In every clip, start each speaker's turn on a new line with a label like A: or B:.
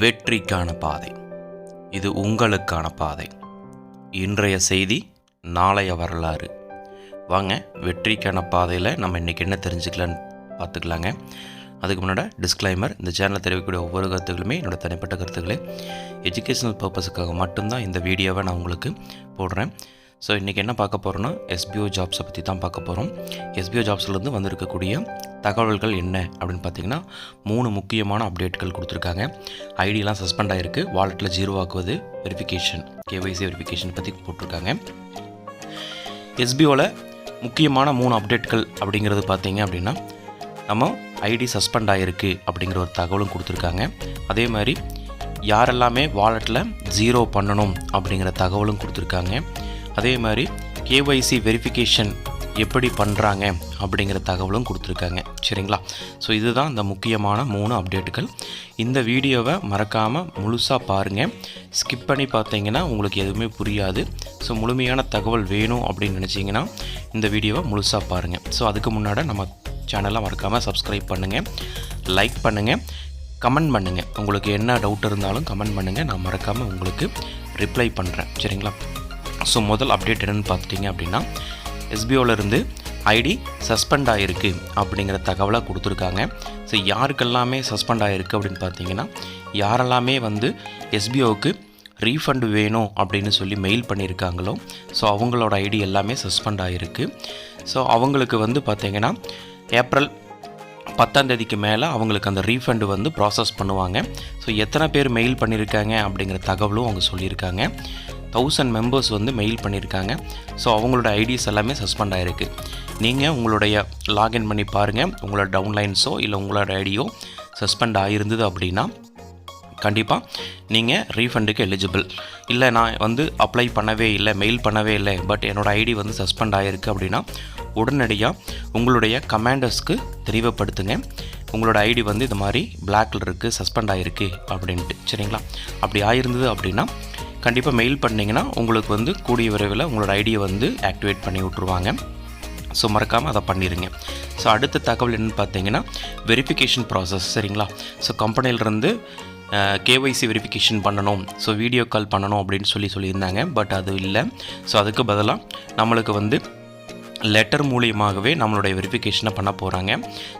A: வெற்றிக்கான பாதை. இது உங்களுக்கான பாதை. இன்றைய செய்தி, நாளைய வரலாறு. வாங்க, வெற்றிக்கான பாதையில் நம்ம இன்றைக்கி என்ன தெரிஞ்சுக்கலான்னு பார்த்துக்கலாங்க. அதுக்கு முன்னாடி டிஸ்க்ளைமர், இந்த சேனலில் தெரிவிக்கக்கூடிய ஒவ்வொரு கருத்துக்களுமே என்னோடய தனிப்பட்ட கருத்துக்களே எஜுகேஷனல் பர்பஸுக்காக மட்டும்தான் இந்த வீடியோவை நான் உங்களுக்கு போடுறேன். ஸோ இன்றைக்கி என்ன பார்க்க போகிறோன்னா, எஸ்பிஓ ஜாப்ஸை பற்றி தான் பார்க்க போகிறோம். எஸ்பிஓ ஜாப்ஸ்லேருந்து வந்திருக்கக்கூடிய தகவல்கள் என்ன அப்படின்னு பார்த்தீங்கன்னா, 3 முக்கியமான அப்டேட்கள் கொடுத்துருக்காங்க. ஐடியெலாம் சஸ்பெண்ட் ஆகிருக்கு, வாலெட்டில் ஜீரோ ஆக்குவது, வெரிஃபிகேஷன், கேஒய்சி வெரிஃபிகேஷன் பற்றி போட்டிருக்காங்க. எஸ்பிஓவில் முக்கியமான 3 அப்டேட்கள் அப்படிங்கிறது பார்த்தீங்க அப்படின்னா, நம்ம ஐடி சஸ்பெண்ட் ஆகிருக்கு அப்படிங்கிற ஒரு தகவலும் கொடுத்துருக்காங்க. அதே மாதிரி யாரெல்லாமே வாலெட்டில் ஜீரோ பண்ணணும் அப்படிங்கிற தகவலும் கொடுத்துருக்காங்க. அதே மாதிரி கேஒய்சி வெரிஃபிகேஷன் எப்படி பண்ணுறாங்க அப்படிங்கிற தகவலும் கொடுத்துருக்காங்க. சரிங்களா? ஸோ இதுதான் இந்த முக்கியமான 3 அப்டேட்டுகள். இந்த வீடியோவை மறக்காமல் முழுசாக பாருங்கள். ஸ்கிப் பண்ணி பார்த்தீங்கன்னா உங்களுக்கு எதுவுமே புரியாது. ஸோ முழுமையான தகவல் வேணும் அப்படின்னு நினச்சிங்கன்னா இந்த வீடியோவை முழுசாக பாருங்கள். ஸோ அதுக்கு முன்னாடி நம்ம சேனலை மறக்காமல் சப்ஸ்கிரைப் பண்ணுங்கள், லைக் பண்ணுங்கள், கமெண்ட் பண்ணுங்கள். உங்களுக்கு என்ன டவுட் இருந்தாலும் கமெண்ட் பண்ணுங்கள், நான் மறக்காமல் உங்களுக்கு ரிப்ளை பண்ணுறேன். சரிங்களா? ஸோ முதல் அப்டேட் என்னென்னு பார்த்துட்டிங்க அப்படின்னா, எஸ்பிஓவிலேருந்து ஐடி சஸ்பெண்ட் ஆகிருக்கு அப்படிங்கிற தகவலை கொடுத்துருக்காங்க. ஸோ யாருக்கெல்லாமே சஸ்பெண்ட் ஆகிருக்கு அப்படின்னு பார்த்தீங்கன்னா, யாரெல்லாமே எஸ்பிஓவுக்கு ரீஃபண்ட் வேணும் அப்படின்னு சொல்லி மெயில் பண்ணியிருக்காங்களோ, ஸோ அவங்களோட ஐடி எல்லாமே சஸ்பெண்ட் ஆகிருக்கு. ஸோ அவங்களுக்கு பார்த்தீங்கன்னா ஏப்ரல் 10ஆம் தேதிக்கு மேலே அவங்களுக்கு அந்த ரீஃபண்டு ப்ராசஸ் பண்ணுவாங்க. ஸோ எத்தனை பேர் மெயில் பண்ணியிருக்காங்க அப்படிங்கிற தகவலும் அவங்க சொல்லியிருக்காங்க. 1000 மெம்பர்ஸ் மெயில் பண்ணியிருக்காங்க. ஸோ அவங்களோட ஐடிஸ் எல்லாமே சஸ்பெண்ட் ஆகிருக்கு. நீங்கள் உங்களுடைய லாகின் பண்ணி பாருங்கள், உங்களோட டவுன்லைன்ஸோ இல்லை உங்களோட ஐடியோ சஸ்பெண்ட் ஆகிருந்தது அப்படின்னா கண்டிப்பாக நீங்கள் ரீஃபண்டுக்கு எலிஜிபிள். இல்லை நான் அப்ளை பண்ணவே இல்லை, மெயில் பண்ணவே இல்லை, பட் என்னோடய ஐடி சஸ்பெண்ட் ஆகிருக்கு அப்படின்னா உடனடியாக உங்களுடைய கமாண்டர்ஸ்க்கு தெரியப்படுத்துங்க. உங்களோட ஐடி இது மாதிரி பிளாக்கில் இருக்குது, சஸ்பெண்ட் ஆகிருக்கு அப்படின்ட்டு. சரிங்களா? அப்படி ஆகிருந்தது அப்படின்னா கண்டிப்பாக மெயில் பண்ணிங்கன்னா உங்களுக்கு கூடிய விரைவில் உங்களோட ஐடியை ஆக்டிவேட் பண்ணி விட்ருவாங்க. ஸோ மறக்காமல் அதை பண்ணிடுங்க. ஸோ அடுத்த தகவல் என்னென்னு பார்த்தீங்கன்னா, வெரிஃபிகேஷன் ப்ராசஸ். சரிங்களா? ஸோ கம்பெனியிலேருந்து கேஒய்சி வெரிஃபிகேஷன் பண்ணணும், ஸோ வீடியோ கால் பண்ணணும் அப்படின்னு சொல்லியிருந்தாங்க. பட் அது இல்லை. ஸோ அதுக்கு பதிலாக நம்மளுக்கு லெட்டர் மூலியமாகவே நம்மளுடைய வெரிஃபிகேஷனை பண்ண போகிறாங்க.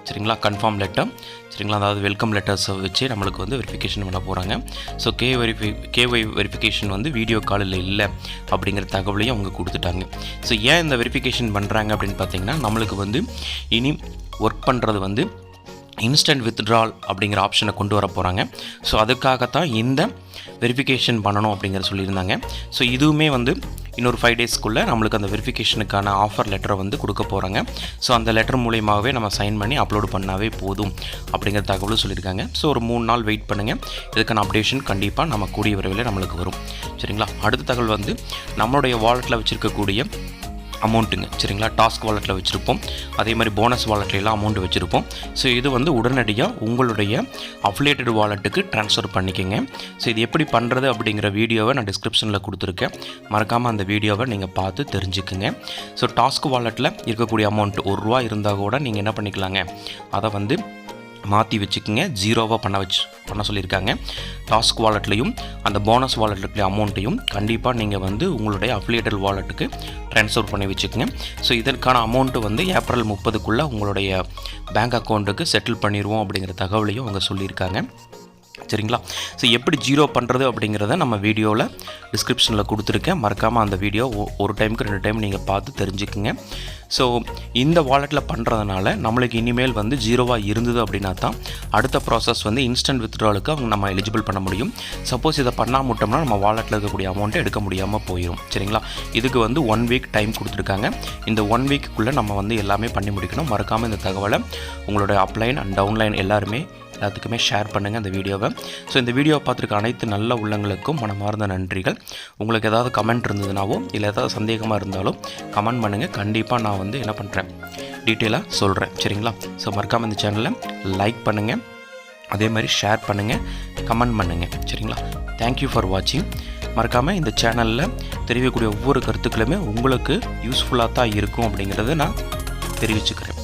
A: சரிங்களா? Confirm letter. சரிங்களா? அதாவது வெல்கம் லெட்டர்ஸை வச்சு நம்மளுக்கு வெரிஃபிகேஷன் பண்ண போகிறாங்க. ஸோ கேஒய் வெரிஃபிகேஷன் வீடியோ காலில் இல்லை அப்படிங்கிற தகவலையும் அவங்க கொடுத்துட்டாங்க. ஸோ ஏன் இந்த வெரிஃபிகேஷன் பண்ணுறாங்க அப்படின்னு பார்த்தீங்கன்னா, நம்மளுக்கு இனி ஒர்க் பண்ணுறது இன்ஸ்டன்ட் வித்ட்ரால் அப்படிங்கிற ஆப்ஷனை கொண்டு வர போகிறாங்க. ஸோ அதுக்காகத்தான் இந்த வெரிஃபிகேஷன் பண்ணணும் அப்படிங்கிற சொல்லியிருந்தாங்க. ஸோ இதுவுமே இன்னொரு 5 டேஸ்க்குள்ளே நம்மளுக்கு அந்த வெரிஃபிகேஷனுக்கான ஆஃபர் லெட்டரை கொடுக்க போகிறாங்க. ஸோ அந்த லெட்டர் மூலியமாகவே நம்ம சைன் பண்ணி அப்லோட் பண்ணாவே போதும் அப்படிங்கிற தகவலும் சொல்லியிருக்காங்க. ஸோ ஒரு 3 நாள் வெயிட் பண்ணுங்கள். இதுக்கான அப்டேஷன் கண்டிப்பாக நம்ம கூடிய விரைவில் நம்மளுக்கு வரும். சரிங்களா? அடுத்த தகவல் நம்மளுடைய வாலெட்டில் வச்சுருக்கக்கூடிய அமௌண்ட்டுங்க. சரிங்களா? டாஸ்க் வாலெட்டில் வச்சுருப்போம், அதே மாதிரி போனஸ் வாலெட்லாம் அமௌண்ட் வச்சுருப்போம். ஸோ இது உடனடியாக உங்களுடைய அஃபிலியேட்டட் வாலெட்டுக்கு ட்ரான்ஸ்ஃபர் பண்ணிக்கோங்க. ஸோ இது எப்படி பண்ணுறது அப்படிங்கிற வீடியோவை நான் டிஸ்கிரிப்ஷனில் கொடுத்துருக்கேன். மறக்காமல் அந்த வீடியோவை நீங்கள் பார்த்து தெரிஞ்சுக்குங்க. ஸோ டாஸ்க் வாலெட்டில் இருக்கக்கூடிய அமௌண்ட் ₹1 இருந்தால் கூட நீங்கள் என்ன பண்ணிக்கலாங்க, அதை மாற்றி வச்சுக்கோங்க. ஜீரோவாக பண்ண சொல்லியிருக்காங்க. டாஸ்க் வாலெட்லையும் அந்த போனஸ் வாலெட்டுடைய அமௌண்ட்டையும் கண்டிப்பாக நீங்கள் உங்களுடைய அஃபிலியேட்டட் வாலெட்டுக்கு ட்ரான்ஸ்ஃபர் பண்ணி வச்சுக்கோங்க. ஸோ இதற்கான அமௌண்ட்டு ஏப்ரல் 30க்குள்ளே உங்களுடைய பேங்க் அக்கௌண்ட்டுக்கு செட்டில் பண்ணிடுவோம் அப்படிங்கிற தகவலையும் அவங்க சொல்லியிருக்காங்க. சரிங்களா? ஸோ எப்படி ஜீரோ பண்ணுறது அப்படிங்கிறத நம்ம வீடியோவில் டிஸ்கிரிப்ஷனில் கொடுத்துருக்கேன். மறக்காமல் அந்த வீடியோ ஒரு டைமுக்கு 2 டைம் நீங்கள் பார்த்து தெரிஞ்சுக்குங்க. ஸோ இந்த வாலெட்டில் பண்ணுறதுனால நம்மளுக்கு இனிமேல் ஜீரோவாக இருந்தது அப்படின்னா தான் அடுத்த ப்ராசஸ் இன்ஸ்டன்ட் வித்ட்ராலுக்கு அவங்க நம்ம எலிஜிபிள் பண்ண முடியும். சப்போஸ் இதை பண்ணாமல் விட்டோம்னா நம்ம வாலெட்டில் இருக்கக்கூடிய அமௌண்ட்டை எடுக்க முடியாமல் போயிடும். சரிங்களா? இதுக்கு 1 வீக் டைம் கொடுத்துருக்காங்க. இந்த 1 வீக்குள்ளே நம்ம எல்லாமே பண்ணி முடிக்கணும். மறக்காமல் இந்த தகவலை உங்களோட அப்லைன் அண்ட் டவுன்லைன் எல்லாத்துக்குமே ஷேர் பண்ணுங்கள் இந்த வீடியோவை. ஸோ இந்த வீடியோவை பார்த்துருக்க அனைத்து நல்ல உள்ளங்களுக்கும் மனமார்ந்த நன்றிகள். உங்களுக்கு ஏதாவது கமெண்ட் இருந்ததுனாவோ இல்லை ஏதாவது சந்தேகமாக இருந்தாலும் கமெண்ட் பண்ணுங்கள். கண்டிப்பாக நான் என்ன பண்ணுறேன், டீட்டெயிலாக சொல்கிறேன். சரிங்களா? ஸோ மறக்காமல் இந்த சேனலை லைக் பண்ணுங்கள், அதே மாதிரி ஷேர் பண்ணுங்கள், கமெண்ட் பண்ணுங்கள். சரிங்களா? தேங்க்யூ ஃபார் வாட்சிங். மறக்காமல் இந்த சேனலில் தெரிவிக்கக்கூடிய ஒவ்வொரு கருத்துக்களுமே உங்களுக்கு யூஸ்ஃபுல்லாக தான் இருக்கும் அப்படிங்கிறத நான் தெரிவிச்சுக்கிறேன்.